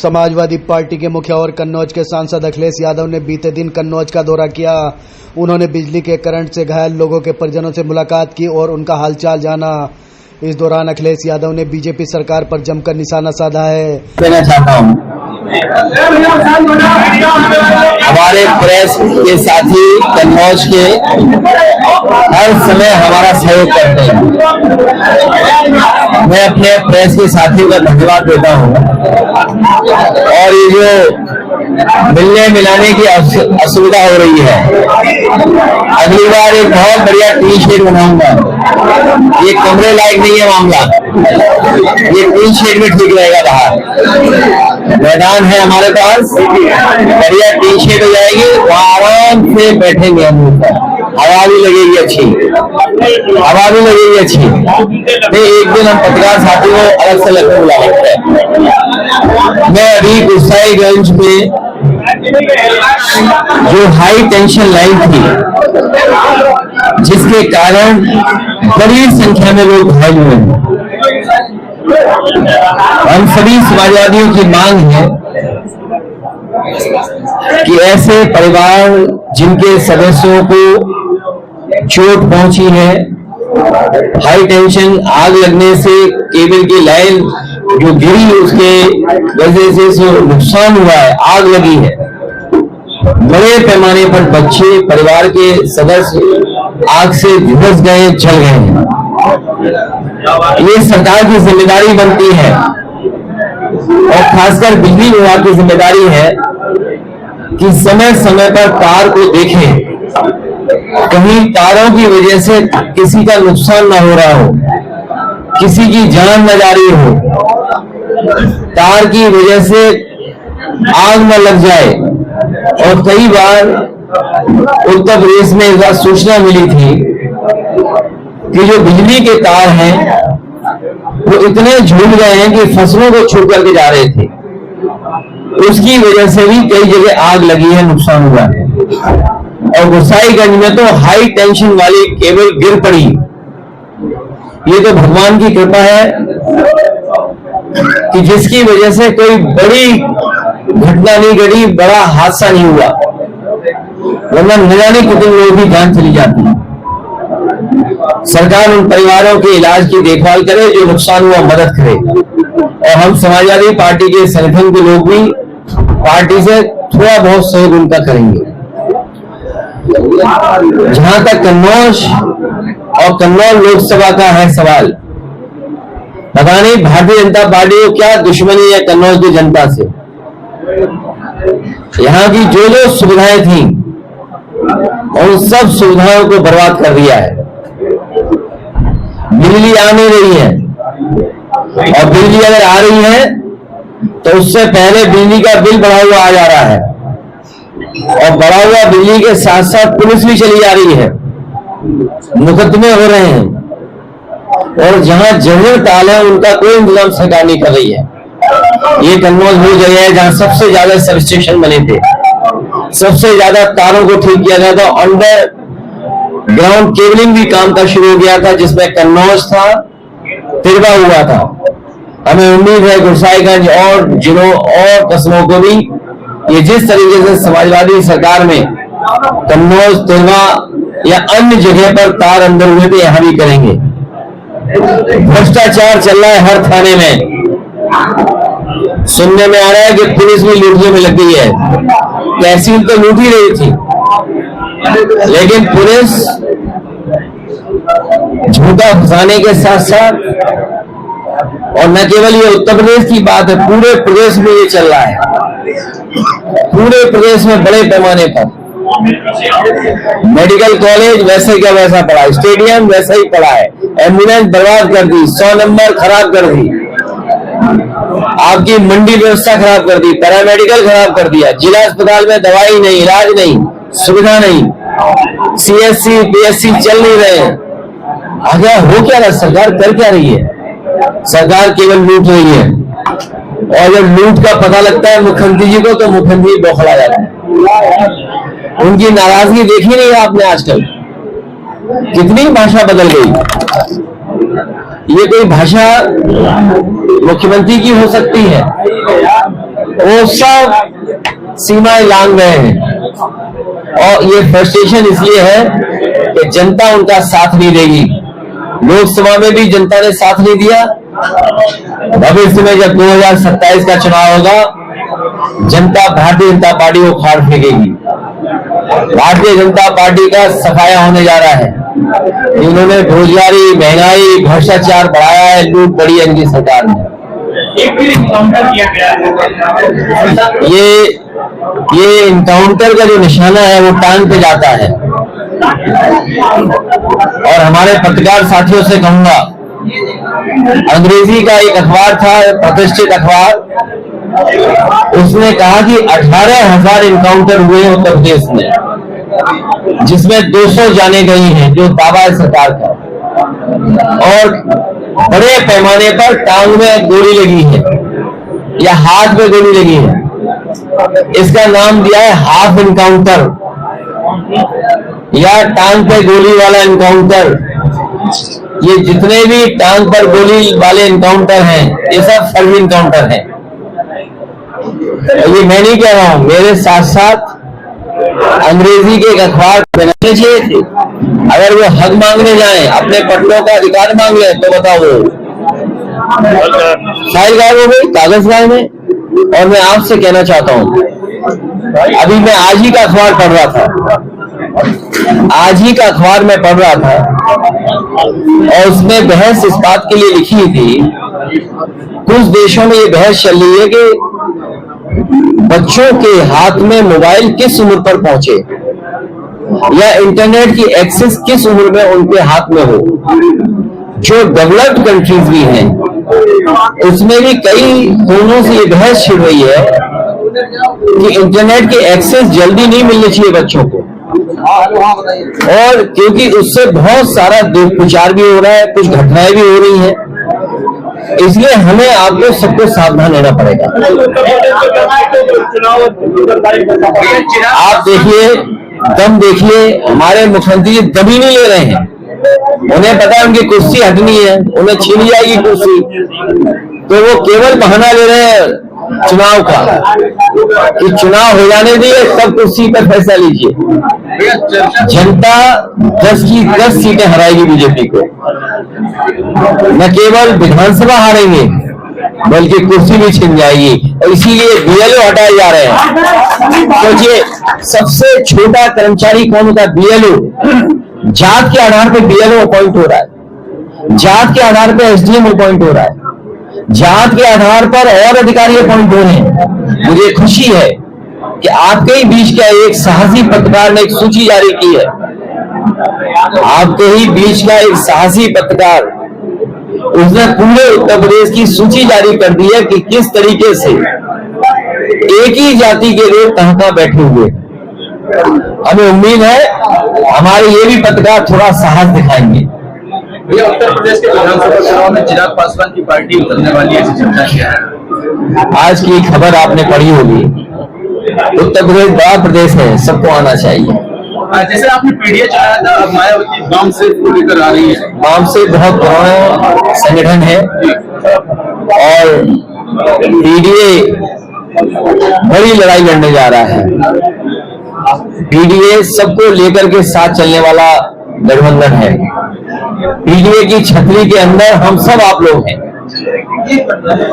Samajwadi party के मुखिया और कन्नौज के सांसद अखिलेश यादव ने बीते दिन कन्नौज का दौरा किया। उन्होंने बिजली के करंट से घायल लोगों के परिजनों से मुलाकात की और उनका हालचाल जाना। इस दौरान अखिलेश यादव ने बीजेपी सरकार पर जमकर निशाना साधा है। कहना चाहता हूँ, हमारे प्रेस के साथी कन्नौज के हर समय हमारा सहयोग करते हैं। मैं अपने प्रेस के साथियों का धन्यवाद देता हूँ। और ये जो मिलने मिलाने की असुविधा हो रही है, अगली बार एक बहुत बढ़िया टी शेड बनाऊंगा। ये कमरे लायक नहीं है मामला, ये टी शेड में ठीक रहेगा। बाहर मैदान है हमारे पास, बढ़िया टी शेड हो जाएगी, वहाँ आराम से बैठेंगे हम ऊपर, हवा भी लगेगी अच्छी, हवा भी लगेगी अच्छी। एक दिन हम पत्रकार साथियों को अलग से लगकर बुला सकते हैं। मैं अभी गुसाईगंज में जो हाई टेंशन लाइन थी, जिसके कारण बड़ी संख्या में लोग घायल हुए हैं, हम सभी समाजवादियों की मांग है कि ऐसे परिवार जिनके सदस्यों को चोट पहुंची है, हाई टेंशन आग लगने से केबल की लाइन जो गिरी उसके वजह से नुकसान हुआ है, आग लगी है, बड़े पैमाने पर बच्चे परिवार के सदस्य आग से झुलस गए, जल गए हैं। ये सरकार की जिम्मेदारी बनती है और खासकर बिजली विभाग की जिम्मेदारी है कि समय समय पर तार को देखें, कहीं तारों की वजह से किसी का नुकसान ना हो रहा हो, किसी की जान न जा रही हो, तार की वजह से आग न लग जाए। और कई बार उत्तर प्रदेश में इस बात सूचना मिली थी कि जो बिजली के तार हैं वो इतने झूल गए हैं कि फसलों को छू करके जा रहे थे, उसकी वजह से भी कई जगह आग लगी है, नुकसान हुआ है। और गुसाईगंज में तो हाई टेंशन वाली केबल गिर पड़ी। ये तो भगवान की कृपा है कि जिसकी वजह से कोई बड़ी घटना नहीं घटी, बड़ा हादसा नहीं हुआ, वरना न जाने कितने लोगों की जान चली जाती। सरकार उन परिवारों के इलाज की देखभाल करे, जो नुकसान हुआ मदद करे। और हम समाजवादी पार्टी के संगठन के लोग भी पार्टी से थोड़ा बहुत सहयोग उनका करेंगे। जहां तक कन्नौज और कन्नौज लोकसभा का है सवाल, पता नहीं भारतीय जनता पार्टी को क्या दुश्मनी है कन्नौज की जनता से। यहाँ की जो जो सुविधाएं थी उन सब सुविधाओं को बर्बाद कर दिया है। बिजली आ नहीं रही है, और बिजली अगर आ रही है तो उससे पहले बिजली का बिल बढ़ा हुआ आ जा रहा है, और बढ़ा हुआ बिजली के साथ साथ पुलिस भी चली जा रही है, मुकदमे हो रहे हैं। और जहां जमीन ताल है उनका कोई इंतजाम सरकार नहीं कर रही है। ये कन्नौज वो जगह है जहां सबसे ज्यादा सब स्टेशन बने थे, सबसे ज्यादा तारों को ठीक किया गया था, अंडर ग्राउंड केबलिंग भी काम का शुरू हो गया था, जिसमें कन्नौज था, तिरवा हुआ था। हमें उम्मीद है गुसाईगंज और जिलों और कस्बों को भी ये जिस तरीके से समाजवादी सरकार में कन्नौज, तिरवा या अन्य जगह पर तार अंदर हुए थे, यहां भी करेंगे। भ्रष्टाचार चल रहा है हर थाने में। सुनने में आ रहा है कि पुलिस भी लूटने में लग गई है। तहसील तो लूट ही रही थी, लेकिन पुलिस झूठा फंसाने के साथ साथ, और न केवल ये उत्तर प्रदेश की बात है, पूरे प्रदेश में ये चल रहा है। पूरे प्रदेश में बड़े पैमाने पर मेडिकल कॉलेज वैसे क्या वैसा पड़ा है, स्टेडियम वैसा ही पड़ा है, एम्बुलेंस बर्बाद कर दी, 100 नंबर खराब कर दी, आपकी मंडी व्यवस्था खराब कर दी, पैरामेडिकल खराब कर दिया, जिला अस्पताल में दवाई नहीं, इलाज नहीं, सुविधा नहीं, CSC PSC चल नहीं रहे। आगे हो क्या रहा, सरकार कर क्या रही है? सरकार केवल लूट रही है। और जब लूट का पता लगता है मुख्यमंत्री जी को, तो मुख्यमंत्री बौखला जाता है। उनकी नाराजगी देखी नहीं आपने आजकल, कितनी भाषा बदल गई। ये कोई भाषा मुख्यमंत्री की हो सकती है, वो सब सीमाएं लांघ रहे हैं। और ये फ्रस्ट्रेशन इसलिए है कि जनता उनका साथ नहीं देगी। लोकसभा में भी जनता ने साथ नहीं दिया। भविष्य में जब 2027 का चुनाव होगा, जनता भारतीय जनता पार्टी को खाड़ फेंकेगी। भारतीय जनता पार्टी का सफाया होने जा रहा है। इन्होंने बेरोजगारी, महंगाई, भ्रष्टाचार बढ़ाया है, लूट बढ़ी है इनकी सरकार ने। ये इनकाउंटर का जो निशाना है वो टांग पे जाता है। और हमारे पत्रकार साथियों से कहूंगा, अंग्रेजी का एक अखबार था, प्रतिष्ठित अखबार, उसने कहा कि 18,000 इनकाउंटर हुए उत्तर प्रदेश में, जिसमें 200 जाने गई हैं, जो दावा है सरकार का। और बड़े पैमाने पर टांग में गोली लगी है या हाथ में गोली लगी है। इसका नाम दिया है हाफ इनकाउंटर या टांग पे गोली वाला इनकाउंटर। ये जितने भी टांग पर गोली वाले इनकाउंटर हैं, ये सब फर्जी इनकाउंटर हैं। ये मैं नहीं कह रहा हूं, मेरे साथ साथ अंग्रेजी के एक अखबार बनाने चाहिए थे। अगर वो हक मांगने जाएं, अपने पटलों का अधिकार मांग लें, तो बताओ वो फाइल गायब हो गई, कागज गायब है। और मैं आपसे कहना चाहता हूं, अभी मैं आज ही का अखबार पढ़ रहा था, आज ही का अखबार मैं पढ़ रहा था, और उसमें बहस इस बात के लिए लिखी थी, कुछ देशों में ये बहस चल रही है कि बच्चों के हाथ में मोबाइल किस उम्र पर पहुंचे या इंटरनेट की एक्सेस किस उम्र में उनके हाथ में हो। जो डेवलप्ड कंट्रीज भी हैं, उसमें भी कई कोनों से ये बहस छिड़ रही है कि इंटरनेट की एक्सेस जल्दी नहीं मिलनी चाहिए बच्चों को। और क्योंकि उससे बहुत सारा दुष्प्रचार भी हो रहा है, कुछ घटनाएं भी हो रही हैं, इसलिए हमें आपको सबको सावधान रहना पड़ेगा। आप देखिए, दम देखिए, हमारे मुख्यमंत्री जी दम ही नहीं ले रहे हैं। उन्हें पता है उनकी कुर्सी हटनी है, उन्हें छीनी जाएगी कुर्सी, तो वो केवल बहाना ले रहे हैं चुनाव का कि चुनाव हो जाने दिए तब कुर्सी पर फैसला लीजिए। जनता 10 की 10 सीटें हराएगी बीजेपी को। न केवल विधानसभा हारेंगे बल्कि कुर्सी भी छिन जाएगी। और इसीलिए बीएलओ हटाए जा रहे हैं। सोचिए, सबसे छोटा कर्मचारी कौन होता है? बीएलओ। जात के आधार पर बीएलओ अपॉइंट हो रहा है, जात के आधार पर एसडीएम अपॉइंट हो रहा है, जात के आधार पर और अधिकारी अपॉइंट हो रहे हैं। मुझे खुशी है कि आपके ही बीच का एक साहसी पत्रकार ने एक सूची जारी की है। आपके ही बीच का एक साहसी पत्रकार, उसने पूरे उत्तर प्रदेश की सूची जारी कर दी है कि किस तरीके से एक ही जाति के लोग कहां कहां बैठे हुए। हमें उम्मीद है हमारे ये भी पत्रकार थोड़ा साहस दिखाएंगे। भैया, उत्तर प्रदेश के विधानसभा चुनाव में चिराग पासवान की पार्टी उतरने वाली है, ऐसी चर्चा किया है। आज की खबर आपने पढ़ी होगी। उत्तर प्रदेश बड़ा प्रदेश है, सबको आना चाहिए। जैसे आपने पीडीए चलाया था, अब मायावती वाम से लेकर आ रही है। वाम से बहुत पुराना संगठन है और पीडीए बड़ी लड़ाई लड़ने जा रहा है। पीडीए सबको लेकर के साथ चलने वाला गठबंधन है। पीडीए की छतरी के अंदर हम सब आप लोग हैं,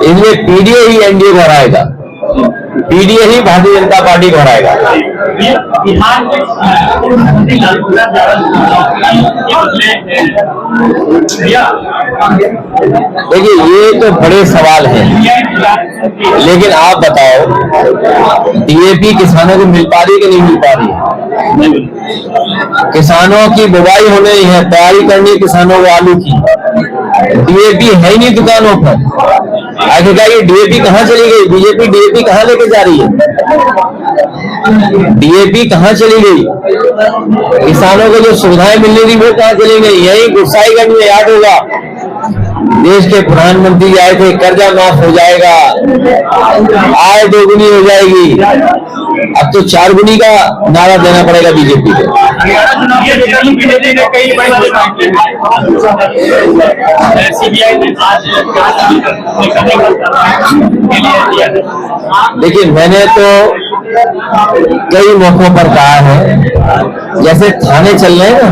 इसलिए पीडीए ही एनडीए को हराएगा, पीडीए ही भारतीय जनता पार्टी को हराएगा। देखिए, ये तो बड़े सवाल हैं, लेकिन आप बताओ, डीएपी किसानों को मिल पा रही है कि नहीं मिल पा रही है? किसानों की बुवाई हो रही है, तैयारी करनी है किसानों को आलू की, डीएपी है ही नहीं दुकानों पर। आगे क्या ये डीएपी कहाँ चली गई? बीजेपी डीएपी कहाँ लेके जा रही है? डीएपी कहाँ चली गई? किसानों को जो सुविधाएं मिलनी थी वो कहाँ चली गई? यही गुस्साईगंज में याद होगा, देश के प्रधानमंत्री आए थे, कर्जा माफ हो जाएगा, आय दोगुनी हो जाएगी। अब तो 4 गुनी का नारा देना पड़ेगा बीजेपी को। देखिए, मैंने तो कई मौकों पर कहा है, जैसे थाने चल रहे हैं ना,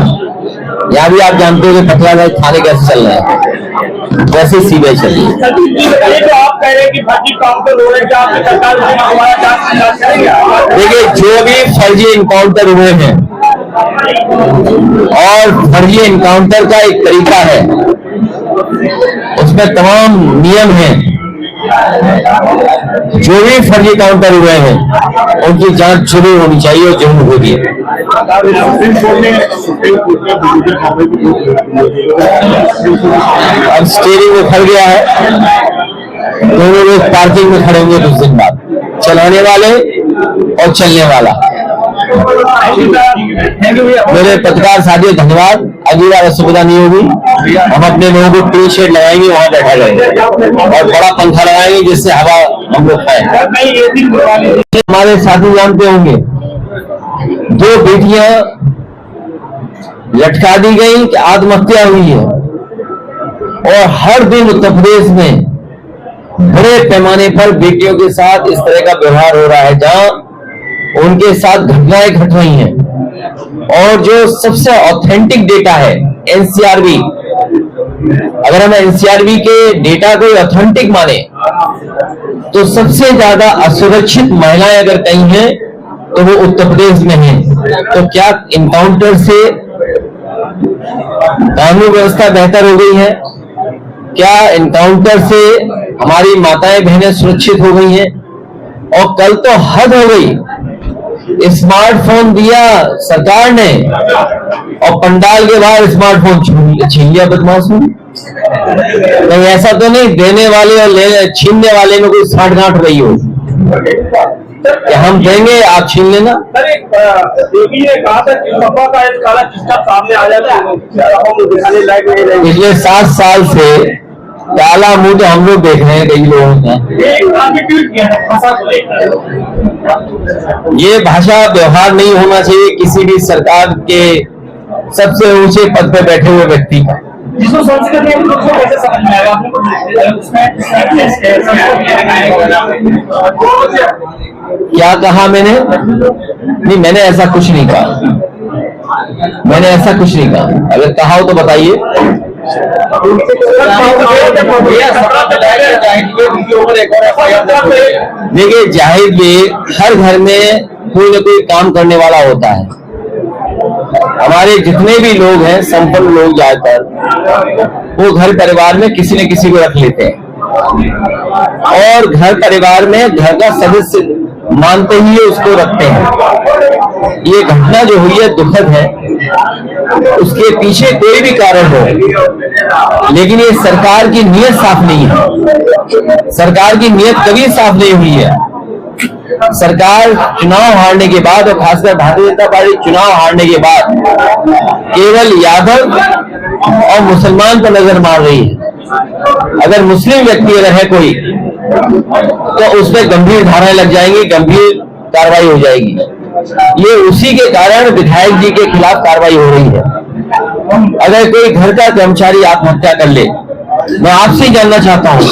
यहाँ भी आप जानते हो कि पटना में थाने कैसे चल रहे हैं, वैसे सीबीआई चल रही है। तो आप कह रहे हैं कि फर्जी काउंटर हो रहे हैं, क्या आपकी सरकार हमारा जांच करेगी? देखिए, जो भी फर्जी इनकाउंटर हुए हैं, और फर्जी इनकाउंटर का एक तरीका है, उसमें तमाम नियम हैं। जो भी फर्जी काउंटर हुए हैं उनकी जांच शुरू होनी चाहिए और जरूर होगी। अब स्टीयरिंग में खड़ गया है, दोनों लोग पार्किंग में खड़े होंगे कुछ दिन बाद, चलाने वाले और चलने वाला। मेरे पत्रकार साथियों, धन्यवाद। अगली बार असुविधा नहीं होगी, हम अपने लोगों को टी शर्ट लगाएंगे, वहां बैठा रहेंगे और बड़ा पंखा लगाएंगे जिससे हवा हम लोग खाएं। हमारे साथी जानते होंगे, 2 बेटियां लटका दी गई कि आत्महत्या हुई है, और हर दिन उत्तर प्रदेश में बड़े पैमाने पर बेटियों के साथ इस तरह का व्यवहार हो रहा है, जहां उनके साथ घटनाएं घट रही हैं। और जो सबसे ऑथेंटिक डेटा है एनसीआरबी, अगर हम एनसीआरबी के डेटा को ऑथेंटिक माने तो सबसे ज्यादा असुरक्षित महिलाएं अगर कहीं हैं तो वो उत्तर प्रदेश में हैं। तो क्या इनकाउंटर से कानून व्यवस्था बेहतर हो गई है? क्या इनकाउंटर से हमारी माताएं बहनें सुरक्षित हो गई हैं? और कल तो हद हो गई, स्मार्टफोन दिया सरकार ने और पंडाल के बाहर स्मार्टफोन छीन लिया बदमाश ने। नहीं, ऐसा तो नहीं देने वाले और छीनने वाले में कोई साठगांठ रही हो कि हम देंगे आप छीन लेना। पिछले 7 साल से काला मुंह तो हम लोग देख रहे हैं कई लोगों का। ये भाषा व्यवहार नहीं होना चाहिए किसी भी सरकार के सबसे ऊंचे पद पे बैठे हुए व्यक्ति का। जिसको संस्कृति है उसको कैसे समझ में आएगा? क्या कहा मैंने? नहीं, मैंने ऐसा कुछ नहीं कहा, मैंने ऐसा कुछ नहीं कहा। अगर कहा हो तो बताइए। देखिए, जाहिर में हर घर में कोई न कोई काम करने वाला होता है। हमारे जितने भी लोग हैं, संपन्न लोग ज्यादातर, वो घर परिवार में किसी न किसी को रख लेते हैं, और घर परिवार में घर का सदस्य मानते ही उसको रखते हैं। ये घटना जो हुई है दुखद है, उसके पीछे कोई भी कारण हो, लेकिन ये सरकार की नीयत साफ नहीं है। सरकार की नीयत कभी साफ नहीं हुई है। सरकार चुनाव हारने के बाद, और खासकर भारतीय जनता पार्टी चुनाव हारने के बाद, केवल यादव और मुसलमान पर नजर मार रही है। अगर मुस्लिम व्यक्ति अगर है कोई तो उस पर गंभीर धाराएं लग जाएंगी, गंभीर कार्रवाई हो जाएगी। ये उसी के कारण विधायक जी के खिलाफ कार्रवाई हो रही है। अगर कोई घर का कर्मचारी आत्महत्या कर ले, मैं आपसे ही जानना चाहता हूं,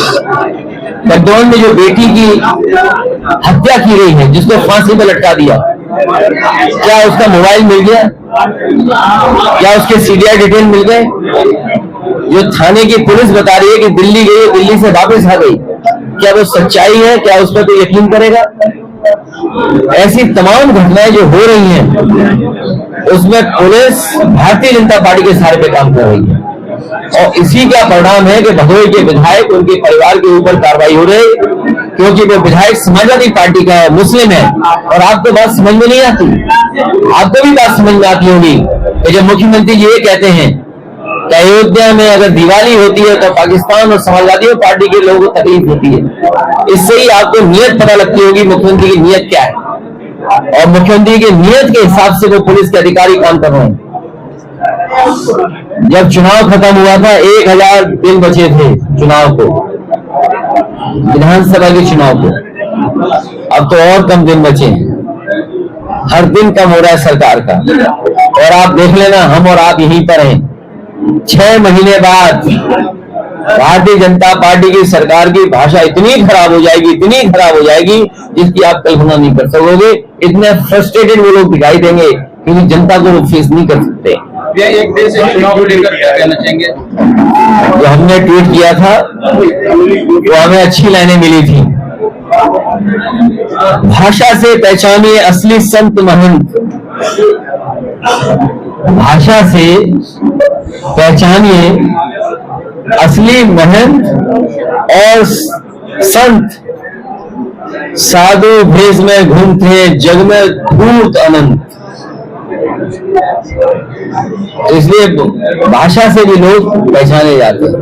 लॉकडाउन में जो बेटी की हत्या की गई है, जिसको फांसी पर लटका दिया, क्या उसका मोबाइल मिल गया? क्या उसके सीडीआर डिटेल मिल गए? जो थाने की पुलिस बता रही है कि दिल्ली गई, दिल्ली से वापस आ गई, क्या वो सच्चाई है? क्या उस पर कोई यकीन करेगा? ऐसी तमाम घटनाएं जो हो रही हैं, उसमें पुलिस भारतीय जनता पार्टी के सहारे पे काम कर रही है, और इसी का परिणाम है कि भदोही के विधायक, उनके परिवार के ऊपर कार्रवाई हो रही, क्योंकि वो विधायक समाजवादी पार्टी का है, मुस्लिम है। और आपको बात समझ में नहीं आती? आपको भी बात समझ में आती होगी कि जब मुख्यमंत्री जी ये कहते हैं कि अयोध्या में अगर दिवाली होती है तो पाकिस्तान और समाजवादी पार्टी के लोगों को तकलीफ होती है। इससे ही आपको नियत पता लगती होगी मुख्यमंत्री की नियत क्या है, और मुख्यमंत्री की नियत के हिसाब से वो पुलिस के अधिकारी काम कर रहे हैं। जब चुनाव खत्म हुआ था, 1000 दिन बचे थे चुनाव को, विधानसभा के चुनाव को। अब तो और कम दिन बचे हैं, हर दिन कम हो रहा है सरकार का। और आप देख लेना, हम और आप यहीं पर हैं, 6 महीने बाद भारतीय जनता पार्टी की सरकार की भाषा इतनी खराब हो जाएगी जिसकी आप कल्पना नहीं कर सकोगे। इतने फ्रस्ट्रेटेड वो लोग दिखाई देंगे क्योंकि जनता को फेस नहीं कर सकते। एक देश से चुनाव को लेकर क्या कहना चाहेंगे? जो हमने ट्वीट किया था वो हमें अच्छी लाइनें मिली थी। भाषा से पहचानिए असली संत महंत, भाषा से पहचानिए असली महंत और संत, साधु भेष में घूमते हैं जग में धूर्त अनंत। इसलिए भाषा से भी लोग पहचाने जाते हैं।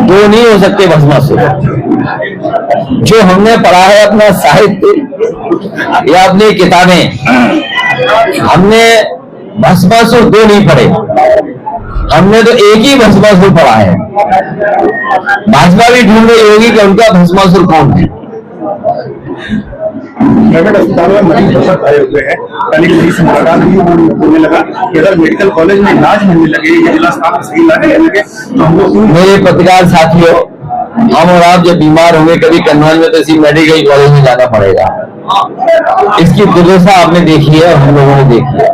दो नहीं हो सकते भस्मासुर। जो हमने पढ़ा है अपना साहित्य या अपनी किताबें, हमने भस्मासुर दो नहीं पढ़े, हमने तो एक ही भस्मासुर पढ़ा है। भाजपा भी ढूंढ रही होगी कि उनका भस्मासुर कौन है। प्राइवेट अस्पताल में मरीज बहुत आए हुए हैं। कल एक मरीज से मुलाकात हुई, होने लगा कि अगर मेडिकल कॉलेज में इलाज मिलने लगे या जिला अस्पताल में सही इलाज मिलने लगे तो हम लोग। मेरे पत्रकार साथियों, हम और आप जब बीमार होंगे कभी कन्नौज में तो इसी मेडिकल कॉलेज में जाना पड़ेगा। इसकी दुर्दशा आपने देखी है और हम लोगों ने देखी है।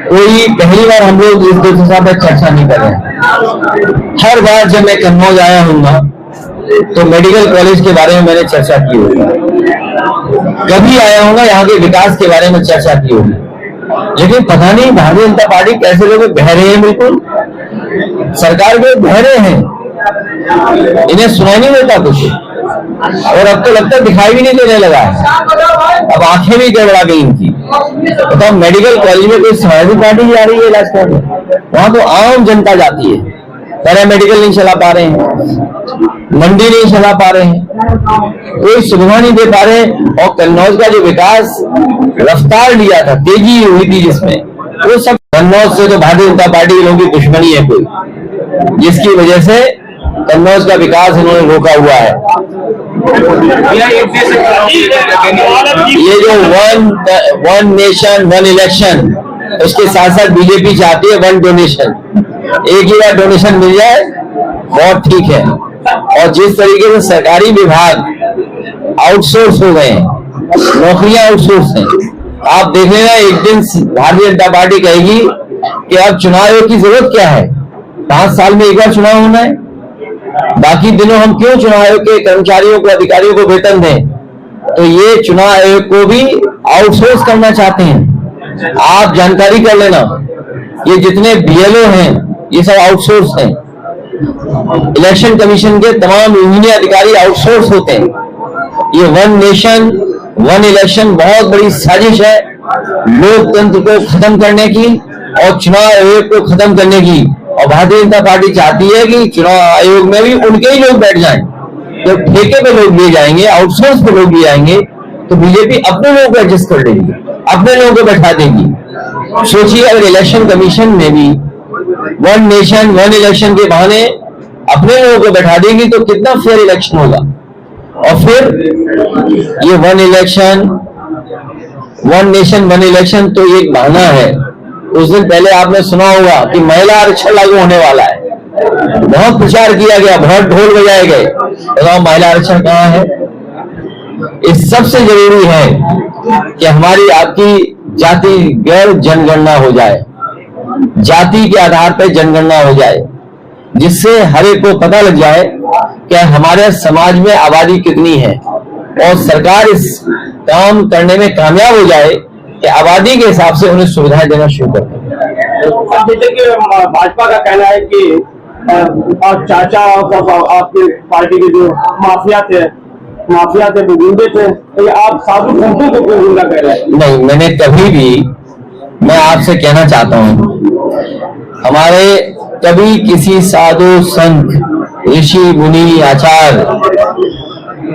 कोई पहली बार हम लोग इस दुर्दशा पर चर्चा नहीं कर रहे हैं। हर बार जब मैं कन्नौज आया हूँ ना तो मेडिकल कॉलेज के बारे में मैंने चर्चा की होगी, कभी आया हूँ ना यहाँ के विकास के बारे में चर्चा की होगी। लेकिन पता नहीं भारतीय जनता पार्टी कैसे लोग बहरे हैं, बिल्कुल सरकार के बहरे हैं, इन्हें सुनाई नहीं देता कुछ। और अब तो लगता है दिखाई भी नहीं देने लगा है, अब आंखें भी गड़बड़ा गई इनकी। बताओ मेडिकल कॉलेज में कोई समाजवादी पार्टी जा रही है इलाज करने? वहां तो आम जनता जाती है। पैरामेडिकल नहीं चला पा रहे हैं, मंडी नहीं चला पा रहे हैं, कोई सुविधा नहीं दे पा रहे हैं। और कन्नौज का जो विकास रफ्तार लिया था, तेजी हुई थी जिसमें, वो सब कन्नौज से तो भारतीय जनता पार्टी के लोगों की दुश्मनी है कोई, जिसकी वजह से कन्नौज का विकास इन्होंने रोका हुआ है। ये जो वन नेशन वन इलेक्शन, उसके साथ साथ बीजेपी चाहती है वन डोनेशन। एक ही बार डोनेशन मिल जाए बहुत ठीक है। और जिस तरीके से सरकारी विभाग आउटसोर्स हो गए, नौकरियां आउटसोर्स हैं, आप देख लेना एक दिन भारतीय जनता पार्टी कहेगी कि अब चुनाव आयोग की जरूरत क्या है, 5 साल में एक बार चुनाव होना है, बाकी दिनों हम क्यों चुनाव आयोग के कर्मचारियों को, अधिकारियों को वेतन दें। तो ये चुनाव आयोग को भी आउटसोर्स करना चाहते हैं। आप जानकारी कर लेना, ये जितने बीएलओ हैं ये सब आउटसोर्स हैं। इलेक्शन कमीशन के तमाम यूनियन अधिकारी आउटसोर्स होते हैं। ये वन नेशन वन इलेक्शन बहुत बड़ी साजिश है लोकतंत्र को खत्म करने की और चुनाव आयोग को खत्म करने की। और भारतीय जनता पार्टी चाहती है कि चुनाव आयोग में भी उनके ही लोग बैठ जाएं। जब ठेके पे लोग लिए जाएंगे, आउटसोर्स पे लोग लिए आएंगे, तो बीजेपी अपने लोगों को एडजस्ट कर देगी, अपने लोगों को बैठा देगी। सोचिए अगर इलेक्शन कमीशन में भी वन नेशन वन इलेक्शन के बहाने अपने लोगों को बैठा देगी तो कितना फेयर इलेक्शन होगा। और फिर ये one election one nation one election तो एक बहाना है। उस दिन पहले आपने सुना होगा कि महिला आरक्षण लागू होने वाला है, बहुत प्रचार किया गया, बहुत ढोल बजाए गए। बताओ महिला आरक्षण कहाँ है? इस सबसे जरूरी है कि हमारी आपकी जाति गैर जनगणना हो जाए, जाति के आधार पर जनगणना हो जाए, जिससे हर एक को पता लग जाए कि हमारे समाज में आबादी कितनी है और सरकार इस काम करने में कामयाब हो जाए कि आबादी के हिसाब से उन्हें सुविधाएं देना शुरू कर दें। भाजपा का कहना है कि चाचा आपके पार्टी के जो माफिया थे वो गुंडे थे, तो आप साधु संतों को क्यों गुंडा कह रहे हैं? नहीं, मैंने कभी भी, मैं आपसे कहना चाहता हूं, हमारे कभी किसी साधु संत ऋषि मुनि आचार्य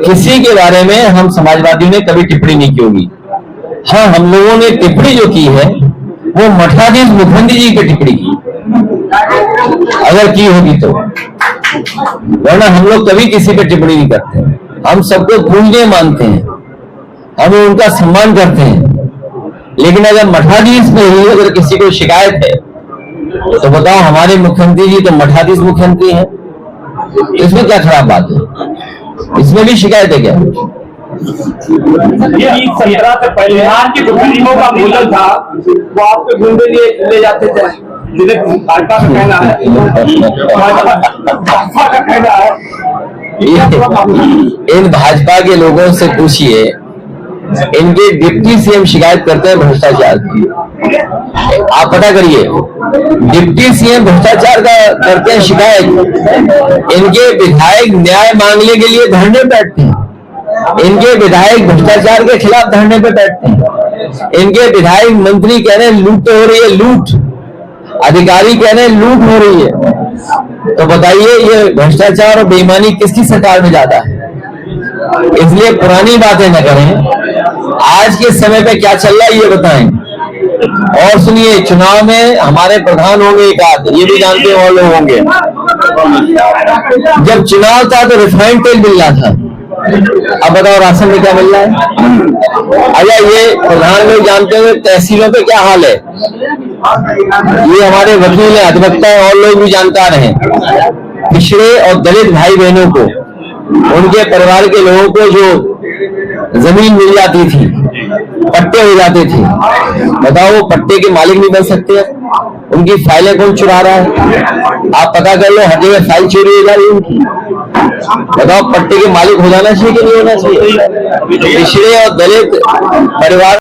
किसी के बारे में हम समाजवादियों ने कभी टिप्पणी नहीं की होगी। हाँ, हम लोगों ने टिप्पणी जो की है वो मठाधीश मुखर्जी जी की टिप्पणी की, अगर की होगी तो, वरना हम लोग कभी किसी पे टिप्पणी नहीं करते। हम सबको पूज्य मानते हैं, हम उनका सम्मान करते हैं। लेकिन अगर मठाधीश में ही अगर किसी को शिकायत है तो बताओ, हमारे मुख्यमंत्री जी तो मठाधीश मुख्यमंत्री हैं, इसमें क्या खराब बात है? इसमें भी शिकायत है क्या? ये 17 से पहले की गरीबों का भोजन था, वो आपके गुंडे ले जाते थे, जिन्हें भाजपा का कहना है, भाजपा का कहना है। इन भाजपा के लोगों से पूछिए, इनके डिप्टी सीएम शिकायत करते हैं भ्रष्टाचार की। आप पता करिए, डिप्टी सीएम भ्रष्टाचार का करते हैं शिकायत, इनके विधायक न्याय मांगने के लिए धरने बैठते हैं, इनके विधायक भ्रष्टाचार के खिलाफ धरने पे बैठते हैं, इनके विधायक मंत्री कह रहे हैं लूट हो रही है, लूट, अधिकारी कह रहे हैं लूट हो रही है। तो बताइए, ये भ्रष्टाचार और बेईमानी किसकी सरकार में ज्यादा है? इसलिए पुरानी बातें न करें, आज के समय पे क्या चल रहा है ये बताएं। और सुनिए, चुनाव में हमारे प्रधान होंगे एक आध, ये भी जानते हैं और लोग होंगे। जब चुनाव था तो रिफाइंड तेल मिल रहा था, अब बताओ राशन में क्या मिल रहा है? अरे ये प्रधान लोग जानते हुए तहसीलों पे क्या हाल है, ये हमारे वकील हैं, अधिवक्ता हैं और लोग भी जानकार हैं। पिछड़े और दलित भाई बहनों को, उनके परिवार के लोगों को जो जमीन मिल जाती थी, पट्टे हो जाते थे, बताओ वो पट्टे के मालिक नहीं बन सकते? उनकी फाइलें कौन चुरा रहा है? आप पता कर लो, हर जगह फाइल चोरी हो जा रही है उनकी। बताओ, पट्टे के मालिक हो जाना चाहिए कि नहीं होना चाहिए? पिछड़े और दलित परिवार